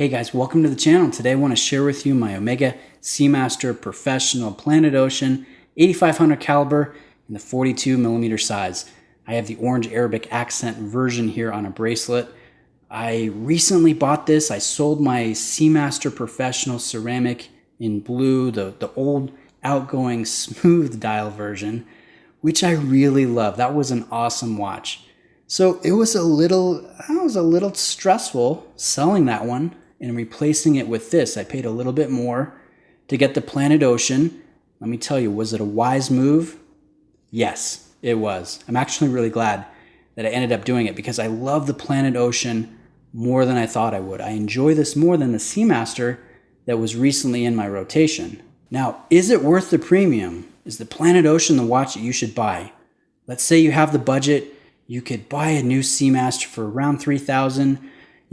Hey guys, welcome to the channel. Today I want to share with you my Omega Seamaster Professional Planet Ocean 8500 caliber in the 42mm size. I have the orange Arabic accent version here on a bracelet. I recently bought this. I sold my Seamaster Professional ceramic in blue, the old outgoing smooth dial version, which I really love. That was an awesome watch. So it was a little stressful selling that one and replacing it with this. I paid a little bit more to get the Planet Ocean. Let me tell you, was it a wise move? Yes, it was. I'm actually really glad that I ended up doing it because I love the Planet Ocean more than I thought I would. I enjoy this more than the Seamaster that was recently in my rotation. Now, is it worth the premium? Is the Planet Ocean the watch that you should buy? Let's say you have the budget. You could buy a new Seamaster for around $3,000.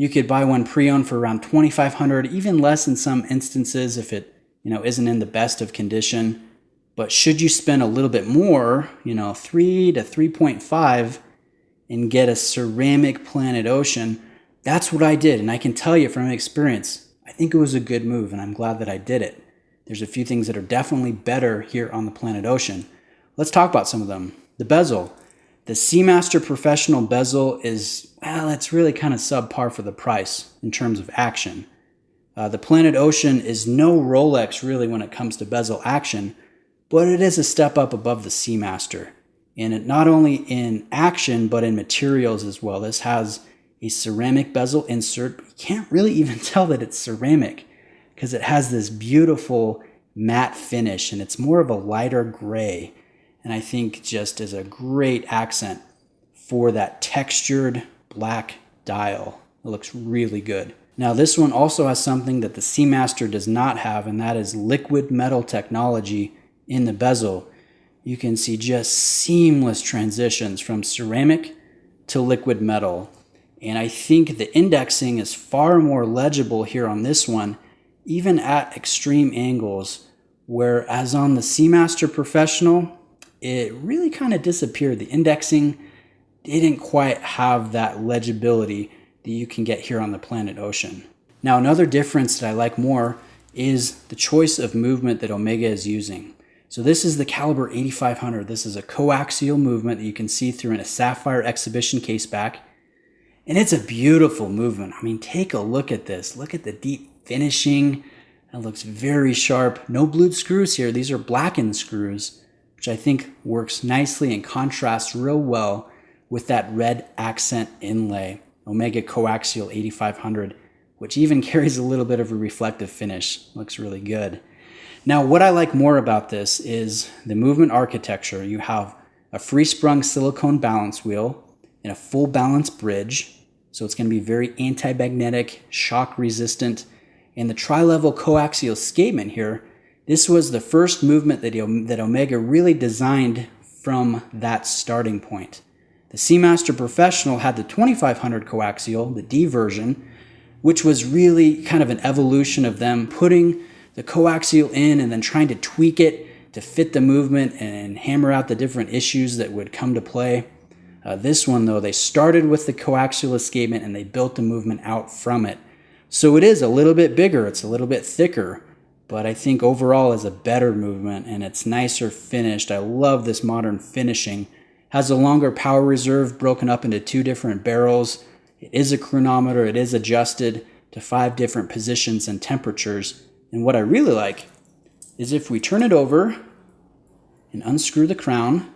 You could buy one pre-owned for around $2,500, even less in some instances if it, isn't in the best of condition. But should you spend a little bit more, 3 to 3.5 and get a ceramic Planet Ocean, that's what I did. And I can tell you from experience, I think it was a good move and I'm glad that I did it. There's a few things that are definitely better here on the Planet Ocean. Let's talk about some of them. The bezel. The Seamaster Professional bezel is, it's really kind of subpar for the price in terms of action. The Planet Ocean is no Rolex really when it comes to bezel action, but it is a step up above the Seamaster. And it not only in action, but in materials as well. This has a ceramic bezel insert. You can't really even tell that it's ceramic because it has this beautiful matte finish and it's more of a lighter gray. And I think just is a great accent for that textured black dial. It looks really good. Now this one also has something that the Seamaster does not have, and that is liquid metal technology in the bezel. You can see just seamless transitions from ceramic to liquid metal. And I think the indexing is far more legible here on this one, even at extreme angles, whereas on the Seamaster Professional, it really kind of disappeared. The indexing didn't quite have that legibility that you can get here on the Planet Ocean. Now, another difference that I like more is the choice of movement that Omega is using. So this is the Calibre 8500. This is a coaxial movement that you can see through in a sapphire exhibition case back. And it's a beautiful movement. I mean, take a look at this. Look at the deep finishing. It looks very sharp. No blued screws here. These are blackened screws, which I think works nicely and contrasts real well with that red accent inlay, Omega Coaxial 8500, which even carries a little bit of a reflective finish. Looks really good. Now, what I like more about this is the movement architecture. You have a free-sprung silicone balance wheel and a full balance bridge, so it's going to be very anti-magnetic, shock resistant, and the tri-level coaxial escapement here. This was the first movement that Omega really designed from that starting point. The Seamaster Professional had the 2500 coaxial, the D version, which was really kind of an evolution of them putting the coaxial in and then trying to tweak it to fit the movement and hammer out the different issues that would come to play. This one, though, they started with the coaxial escapement and they built the movement out from it. So it is a little bit bigger, it's a little bit thicker, but I think overall is a better movement and it's nicer finished. I love this modern finishing. Has a longer power reserve broken up into 2 different barrels. It is a chronometer. It is adjusted to 5 different positions and temperatures. And what I really like is if we turn it over and unscrew the crown,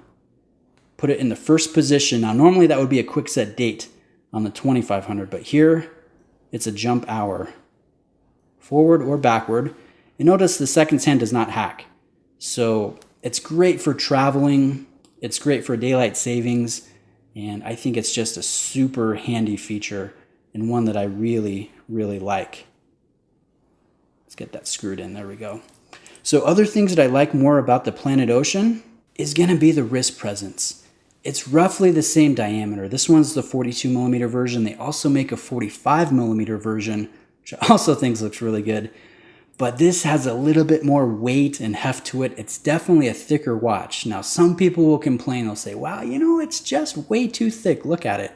put it in the first position. Now normally that would be a quick set date on the 2500, but here it's a jump hour, forward or backward. And notice the seconds hand does not hack. So it's great for traveling. It's great for daylight savings. And I think it's just a super handy feature and one that I really, really like. Let's get that screwed in. There we go. So other things that I like more about the Planet Ocean is going to be the wrist presence. It's roughly the same diameter. This one's the 42mm version. They also make a 45mm version, which I also think looks really good. But this has a little bit more weight and heft to it. It's definitely a thicker watch. Now, some people will complain. They'll say, wow, it's just way too thick. Look at it.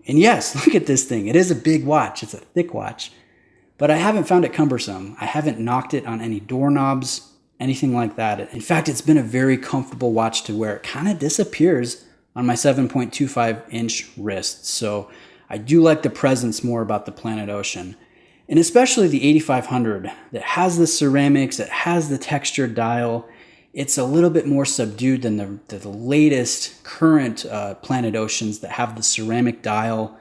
And yes, look at this thing. It is a big watch. It's a thick watch. but I haven't found it cumbersome. I haven't knocked it on any doorknobs, anything like that. In fact, it's been a very comfortable watch to wear. It kind of disappears on my 7.25-inch wrist. So I do like the presence more about the Planet Ocean. And especially the 8500 that has the ceramics, it has the textured dial. It's a little bit more subdued than the latest current Planet Oceans that have the ceramic dial,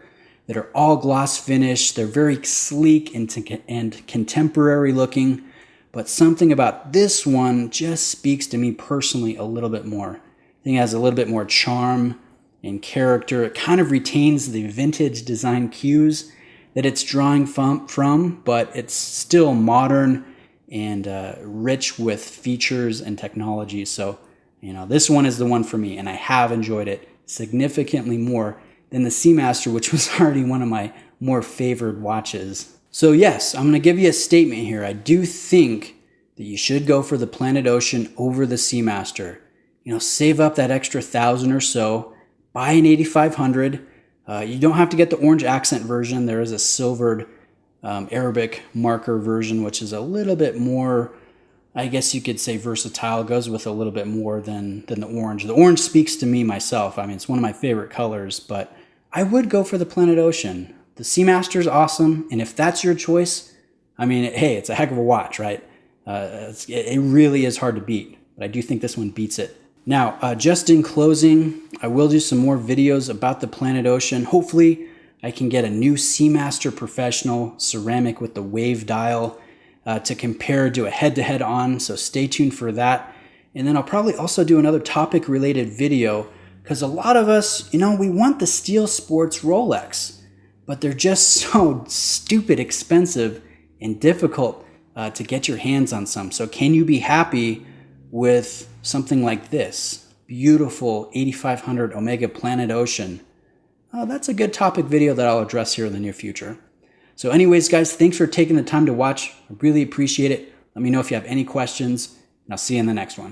that are all gloss finish. They're very sleek and contemporary looking, but something about this one just speaks to me personally a little bit more. I think it has a little bit more charm and character. It kind of retains the vintage design cues that it's drawing from, but it's still modern and rich with features and technology. So, this one is the one for me, and I have enjoyed it significantly more than the Seamaster, which was already one of my more favored watches. So yes, I'm going to give you a statement here. I do think that you should go for the Planet Ocean over the Seamaster. Save up that extra $1,000 or so, buy an 8500. You don't have to get the orange accent version. There is a silvered Arabic marker version, which is a little bit more, I guess you could say, versatile. It goes with a little bit more than the orange. The orange speaks to me myself. I mean, it's one of my favorite colors, but I would go for the Planet Ocean. The Seamaster is awesome, and if that's your choice, I mean, hey, it's a heck of a watch, right? It really is hard to beat, but I do think this one beats it. Now, just in closing, I will do some more videos about the Planet Ocean. Hopefully, I can get a new Seamaster Professional ceramic with the wave dial to compare, do a head-to-head on, so stay tuned for that. And then I'll probably also do another topic-related video, because a lot of us, we want the Steel Sports Rolex, but they're just so stupid expensive and difficult to get your hands on some. So can you be happy with something like this beautiful 8500 Omega Planet Ocean? That's a good topic video that I'll address here in the near future. So anyways, guys, thanks for taking the time to watch. I really appreciate it. Let me know if you have any questions, and I'll see you in the next one.